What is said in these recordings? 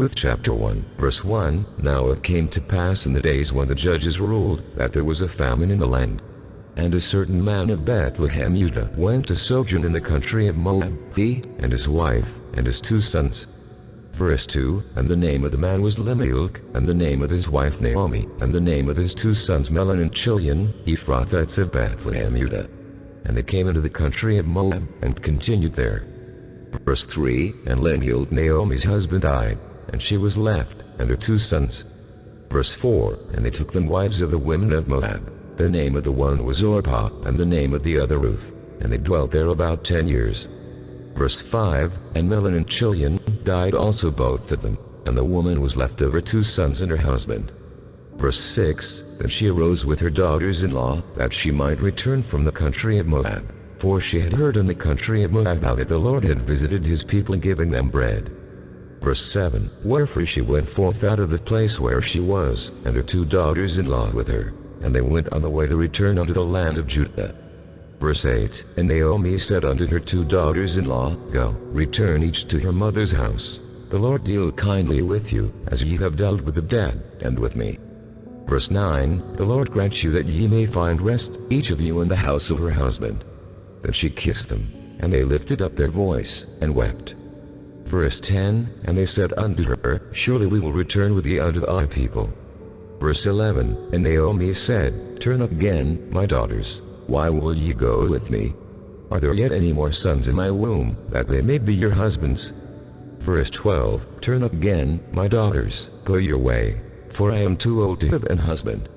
Ruth chapter 1, verse 1. Now it came to pass in the days when the judges ruled, that there was a famine in the land. And a certain man of Bethlehem Judah went to sojourn in the country of Moab, he, and his wife, and his 2 sons. Verse 2. And the name of the man was Elimelech, and the name of his wife Naomi, and the name of his 2 sons Mahlon and Chilion, Ephrathites of Bethlehem Judah. And they came into the country of Moab, and continued there. Verse 3. And Elimelech Naomi's husband died, and she was left, and her 2 sons. Verse 4. And they took them wives of the women of Moab. The name of the one was Orpah, and the name of the other Ruth, and they dwelt there about 10 years. Verse 5. And Mahlon and Chilion died also both of them, and the woman was left of her 2 sons and her husband. Verse 6. Then she arose with her daughters-in-law, that she might return from the country of Moab, for she had heard in the country of Moab how that the Lord had visited his people giving them bread. Verse 7. Wherefore she went forth out of the place where she was, and her 2 daughters-in-law with her, and they went on the way to return unto the land of Judah. Verse 8. And Naomi said unto her 2 daughters-in-law, Go, return each to her mother's house. The Lord deal kindly with you, as ye have dealt with the dead, and with me. Verse 9. The Lord grant you that ye may find rest, each of you in the house of her husband. Then she kissed them, and they lifted up their voice, and wept. Verse 10. And they said unto her, Surely we will return with thee unto thy people. Verse 11. And Naomi said, Turn up again, my daughters. Why will ye go with me? Are there yet any more sons in my womb, that they may be your husbands? Verse 12. Turn up again, my daughters, go your way, for I am too old to have an husband.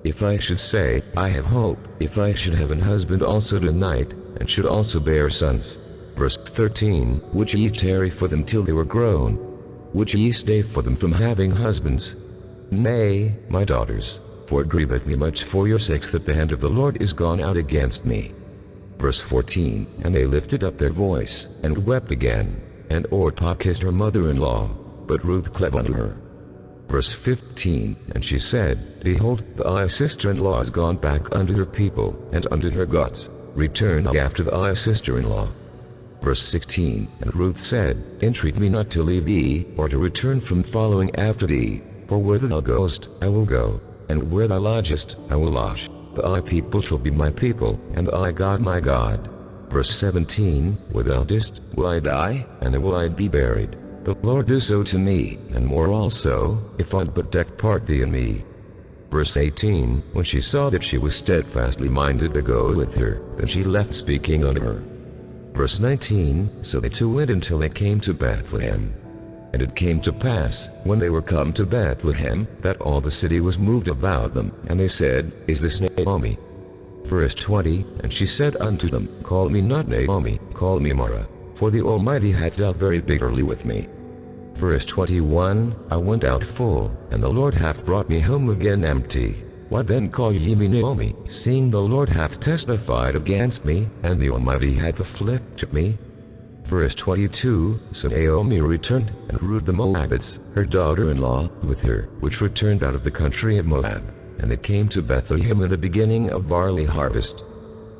If I should say, I have hope, if I should have an husband also tonight, and should also bear sons. Verse 13. Would ye tarry for them till they were grown? Would ye stay for them from having husbands? Nay, my daughters, for it grieveth me much for your sakes that the hand of the Lord is gone out against me. Verse 14. And they lifted up their voice, and wept again. And Orpah kissed her mother-in-law, but Ruth clave unto her. Verse 15. And she said, Behold, thy sister-in-law is gone back unto her people, and unto her gods. Return after thy sister-in-law. Verse 16. And Ruth said, Entreat me not to leave thee, or to return from following after thee, for where thou goest, I will go, and where thou lodgest, I will lodge. Thy people shall be my people, and thy God my God. Verse 17. Where thou didst, will I die, and there will I be buried. The Lord do so to me, and more also, if aught but death part thee and me. Verse 18. When she saw that she was steadfastly minded to go with her, then she left speaking unto her. Verse 19. So they 2 went until they came to Bethlehem. And it came to pass, when they were come to Bethlehem, that all the city was moved about them, and they said, Is this Naomi? Verse 20. And she said unto them, Call me not Naomi, call me Mara, for the Almighty hath dealt very bitterly with me. Verse 21. I went out full, and the Lord hath brought me home again empty. Why then call ye me Naomi, seeing the Lord hath testified against me, and the Almighty hath afflicted me? Verse 22. So Naomi returned, and Ruth the Moabites, her daughter-in-law, with her, which returned out of the country of Moab, and they came to Bethlehem in the beginning of barley harvest.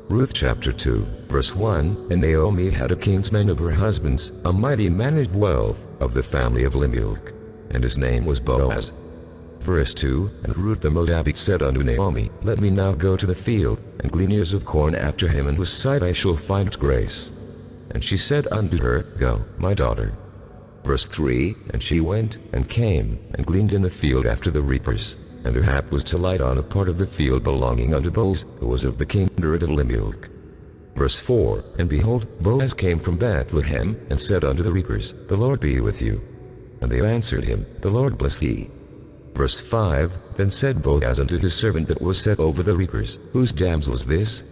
Ruth chapter 2, verse 1. And Naomi had a kinsman of her husband's, a mighty man of wealth, of the family of Elimelech, and his name was Boaz. Verse 2. And Ruth the Moabite said unto Naomi, Let me now go to the field, and glean ears of corn after him in whose sight I shall find grace. And she said unto her, Go, my daughter. Verse 3. And she went, and came, and gleaned in the field after the reapers, and her hap was to light on a part of the field belonging unto Boaz, who was of the kindred of Elimelech. Verse 4. And behold, Boaz came from Bethlehem, and said unto the reapers, The Lord be with you. And they answered him, The Lord bless thee. Verse 5. Then said Boaz unto his servant that was set over the reapers, Whose damsel is this?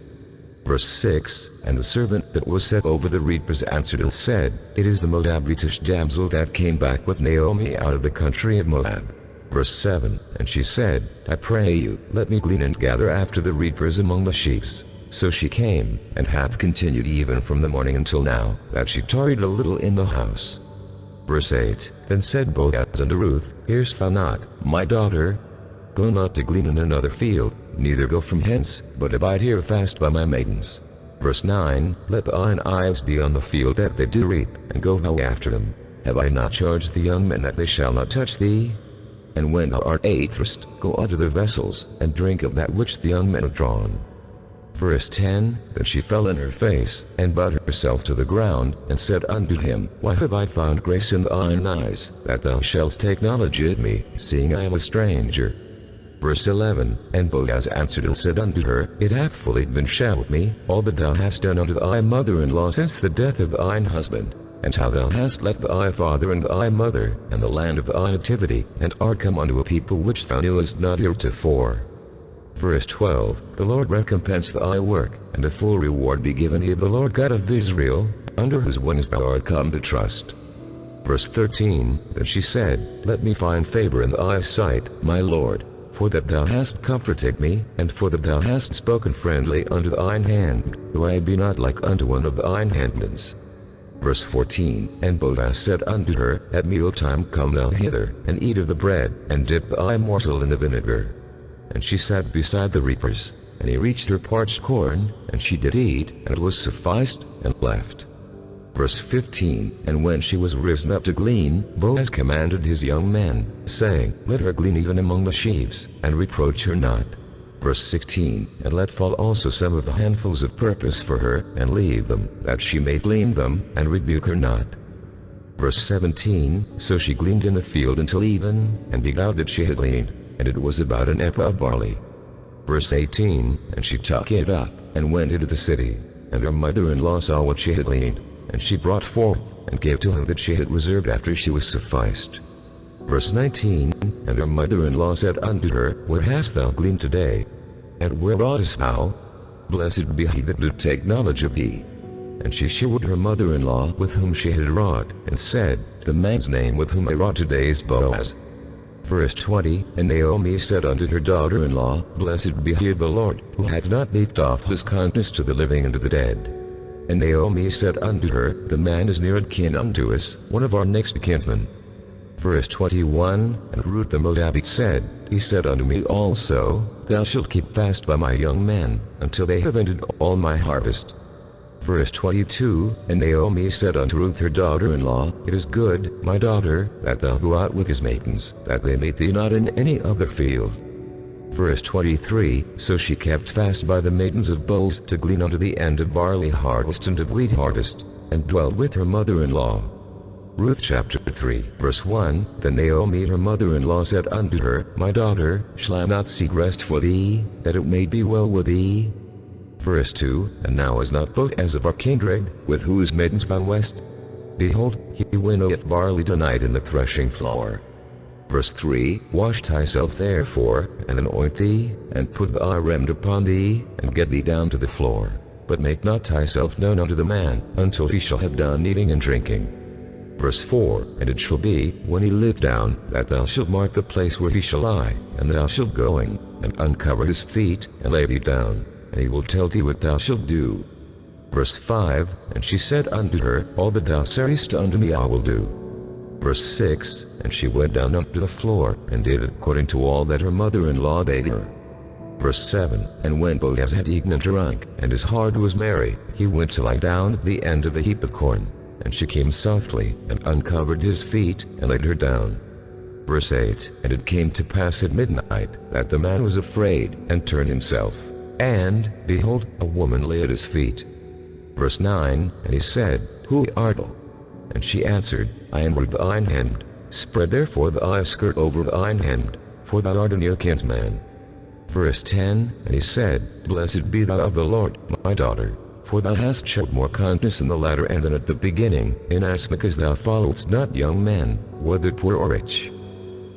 Verse 6. And the servant that was set over the reapers answered and said, It is the Moabitish damsel that came back with Naomi out of the country of Moab. Verse 7. And she said, I pray you, let me glean and gather after the reapers among the sheaves. So she came, and hath continued even from the morning until now, that she tarried a little in the house. Verse 8. Then said Boaz unto Ruth, Hearest thou not, my daughter? Go not to glean in another field, neither go from hence, but abide here fast by my maidens. Verse 9. Let thine eyes be on the field that they do reap, and go thou after them. Have I not charged the young men that they shall not touch thee? And when thou art athirst, go unto the vessels, and drink of that which the young men have drawn. Verse 10, Then she fell on her face, and bowed herself to the ground, and said unto him, Why have I found grace in thine eyes, that thou shalt take knowledge of me, seeing I am a stranger? Verse 11, And Boaz answered and said unto her, It hath fully been shewed me, all that thou hast done unto thy mother-in-law since the death of thine husband, and how thou hast left thy father and thy mother, and the land of thy nativity, and art come unto a people which thou knewest not heretofore. Verse 12, The Lord recompense thy work, and a full reward be given thee of the Lord God of Israel, under whose wings thou art come to trust. Verse 13, Then she said, Let me find favor in thy sight, my Lord, for that thou hast comforted me, and for that thou hast spoken friendly unto thine hand, though I be not like unto one of thine handmaids. Verse 14, And Boaz said unto her, At mealtime come thou hither, and eat of the bread, and dip thy morsel in the vinegar. And she sat beside the reapers, and he reached her parched corn, and she did eat, and it was sufficed, and left. Verse 15, And when she was risen up to glean, Boaz commanded his young men, saying, Let her glean even among the sheaves, and reproach her not. Verse 16, And let fall also some of the handfuls of purpose for her, and leave them, that she may glean them, and rebuke her not. Verse 17, So she gleaned in the field until even, and beat out that she had gleaned, and it was about an ephah of barley. Verse 18, And she took it up, and went into the city, and her mother-in-law saw what she had gleaned, and she brought forth, and gave to him that she had reserved after she was sufficed. Verse 19, And her mother-in-law said unto her, What hast thou gleaned today? And where wroughtest thou? Blessed be he that did take knowledge of thee. And she shewed her mother-in-law with whom she had wrought, and said, The man's name with whom I wrought today is Boaz. Verse 20, And Naomi said unto her daughter-in-law, Blessed be he of the Lord, who hath not left off his kindness to the living and to the dead. And Naomi said unto her, The man is near at kin unto us, one of our next kinsmen. Verse 21, And Ruth the Moabite said, He said unto me also, Thou shalt keep fast by my young men, until they have ended all my harvest. Verse 22, And Naomi said unto Ruth her daughter-in-law, It is good, my daughter, that thou go out with his maidens, that they meet thee not in any other field. Verse 23, So she kept fast by the maidens of Boaz to glean unto the end of barley harvest and of wheat harvest, and dwelt with her mother-in-law. Ruth chapter 3, verse 1, Then Naomi her mother-in-law said unto her, My daughter, shall I not seek rest for thee, that it may be well with thee? Verse 2, And now is not Boaz of our kindred, with whose maidens thou west? Behold, he winnoweth barley tonight in the threshing floor. Verse 3, Wash thyself therefore, and anoint thee, and put thy raiment upon thee, and get thee down to the floor. But make not thyself known unto the man, until he shall have done eating and drinking. Verse 4, And it shall be, when he live down, that thou shalt mark the place where he shall lie, and thou shalt go in, and uncover his feet, and lay thee down, and he will tell thee what thou shalt do. Verse 5, And she said unto her, All that thou saidst unto me I will do. Verse 6, And she went down unto the floor, and did according to all that her mother-in-law bade her. Verse 7, And when Boaz had eaten and drunk, and his heart was merry, he went to lie down at the end of a heap of corn. And she came softly, and uncovered his feet, and laid her down. Verse 8, And it came to pass at midnight, that the man was afraid, and turned himself. And, behold, a woman lay at his feet. Verse 9, And he said, Who art thou? And she answered, I am Ruth thine handmaid. Spread therefore thy skirt over thine hand, for thou art a near kinsman. Verse 10, And he said, Blessed be thou of the Lord, my daughter, for thou hast showed more kindness in the latter end than at the beginning, inasmuch as thou followedst not young men, whether poor or rich.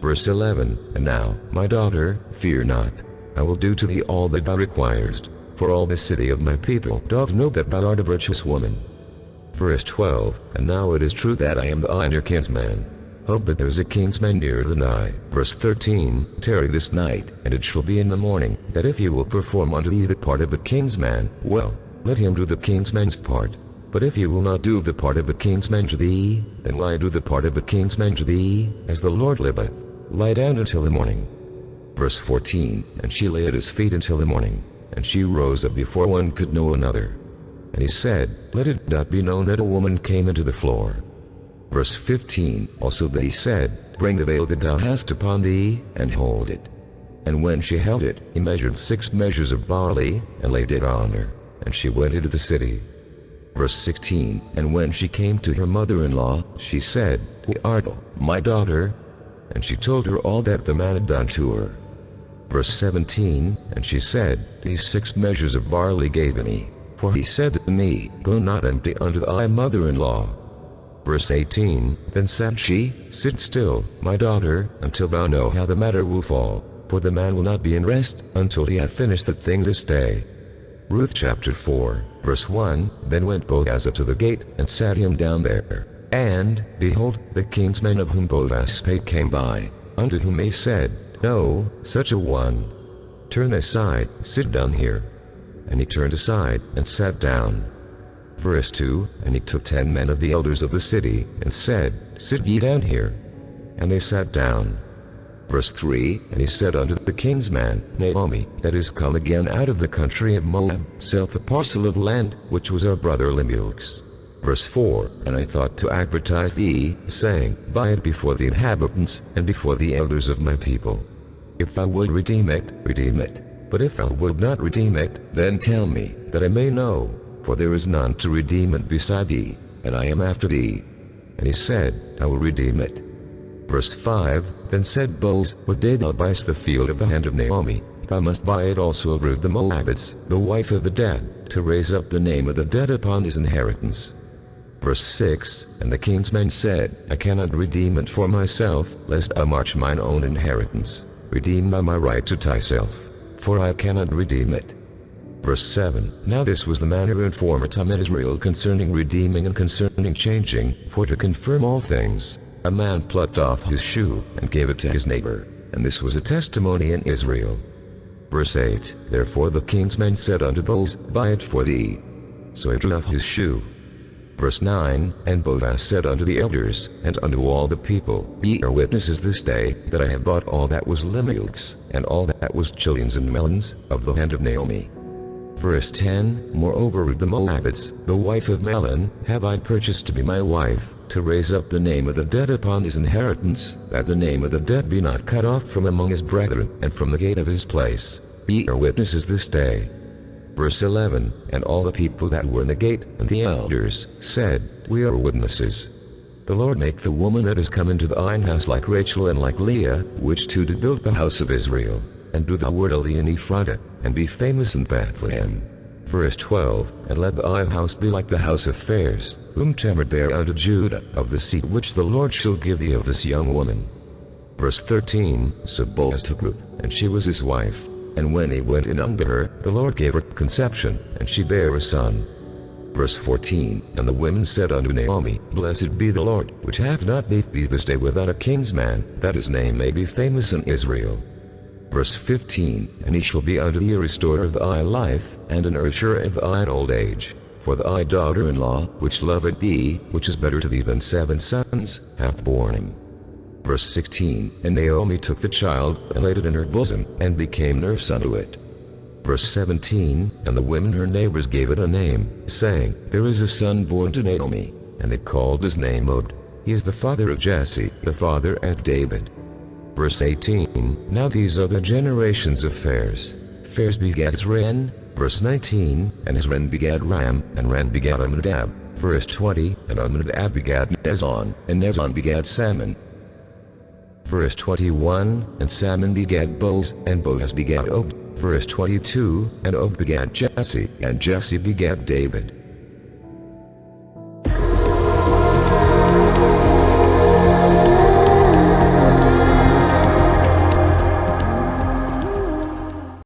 Verse 11, And now, my daughter, fear not. I will do to thee all that thou requirest, for all the city of my people doth know that thou art a virtuous woman. Verse 12, And now it is true that I am thine near kinsman. Oh, but there is a kinsman nearer than I. Verse 13, Tarry this night, and it shall be in the morning, that if he will perform unto thee the part of a kinsman, well, let him do the kinsman's part. But if he will not do the part of a kinsman to thee, then lie do the part of a kinsman to thee, as the Lord liveth. Lie down until the morning. Verse 14, And she lay at his feet until the morning, and she rose up before one could know another. And he said, Let it not be known that a woman came into the floor. Verse 15. Also he said, Bring the veil that thou hast upon thee, and hold it. And when she held it, he measured 6 measures of barley, and laid it on her, and she went into the city. Verse 16. And when she came to her mother-in-law, she said, Who art thou, my daughter? And she told her all that the man had done to her. Verse 17. And she said, These 6 measures of barley gave he me, for he said to me, Go not empty unto thy mother-in-law. Verse 18. Then said she, Sit still, my daughter, until thou know how the matter will fall, for the man will not be in rest until he have finished the thing this day. Ruth chapter 4, verse 1. Then went Boaz up to the gate, and sat him down there. And, behold, the king's men of whom Boaz spake came by, unto whom he said, No, such a one. Turn aside, sit down here. And he turned aside, and sat down. Verse 2. And he took 10 men of the elders of the city, and said, Sit ye down here. And they sat down. Verse 3. And he said unto the king's man, Naomi, that is come again out of the country of Moab, selleth a parcel of land, which was our brother Elimelech's. Verse 4. And I thought to advertise thee, saying, Buy it before the inhabitants, and before the elders of my people. If thou wilt redeem it, redeem it. But if thou wilt not redeem it, then tell me, that I may know, for there is none to redeem it beside thee, and I am after thee. And he said, I will redeem it. Verse 5. Then said Boaz, What day thou buyest the field of the hand of Naomi, thou must buy it also of Ruth the Moabitess, the wife of the dead, to raise up the name of the dead upon his inheritance. Verse 6. And the king's men said, I cannot redeem it for myself, lest I march mine own inheritance. Redeem thou my right to thyself, for I cannot redeem it. Verse 7. Now this was the manner in former time in Israel concerning redeeming and concerning changing, for to confirm all things. A man plucked off his shoe, and gave it to his neighbor, and this was a testimony in Israel. Verse 8. Therefore the king's men said unto Boaz, Buy it for thee. So he drew off his shoe. Verse 9. And Boaz said unto the elders, and unto all the people, Ye are witnesses this day, that I have bought all that was Elimelech's, and all that was Chilion's and Melon's, of the hand of Naomi. Verse 10. Moreover Ruth the Moabitess, the wife of Melon, have I purchased to be my wife, to raise up the name of the dead upon his inheritance, that the name of the dead be not cut off from among his brethren, and from the gate of his place. Ye are witnesses this day. Verse 11. And all the people that were in the gate, and the elders, said, We are witnesses. The Lord make the woman that is come into thine house like Rachel and like Leah, which two did build the house of Israel, and do thou wordily in Ephrathah, and be famous in Bethlehem. Verse 12. And let thy house be like the house of Phares, whom Tamar bare unto Judah, of the seed which the Lord shall give thee of this young woman. Verse 13. So Boaz took Ruth, and she was his wife. And when he went in unto her, the Lord gave her conception, and she bare a son. Verse 14. And the women said unto Naomi, Blessed be the Lord, which hath not left thee this day without a king's man, that his name may be famous in Israel. Verse 15. And he shall be unto thee a restorer of thy life, and a nourisher of thine old age. For thy daughter-in-law, which loveth thee, which is better to thee than 7 sons, hath borne him. Verse 16. And Naomi took the child, and laid it in her bosom, and became nurse unto it. Verse 17. And the women her neighbors gave it a name, saying, There is a son born to Naomi. And they called his name Obed. He is the father of Jesse, the father of David. Verse 18. Now these are the generations of Phares. Phares begat Hezron. Verse 19. And Hezron begat Ram, and Ram begat Amminadab. Verse 20. And Amminadab begat Nezon, and Nezon begat Salmon. Verse 21. And Salmon begat Boaz, and Boaz begat Obed. Verse 22. And Obed begat Jesse, and Jesse begat David.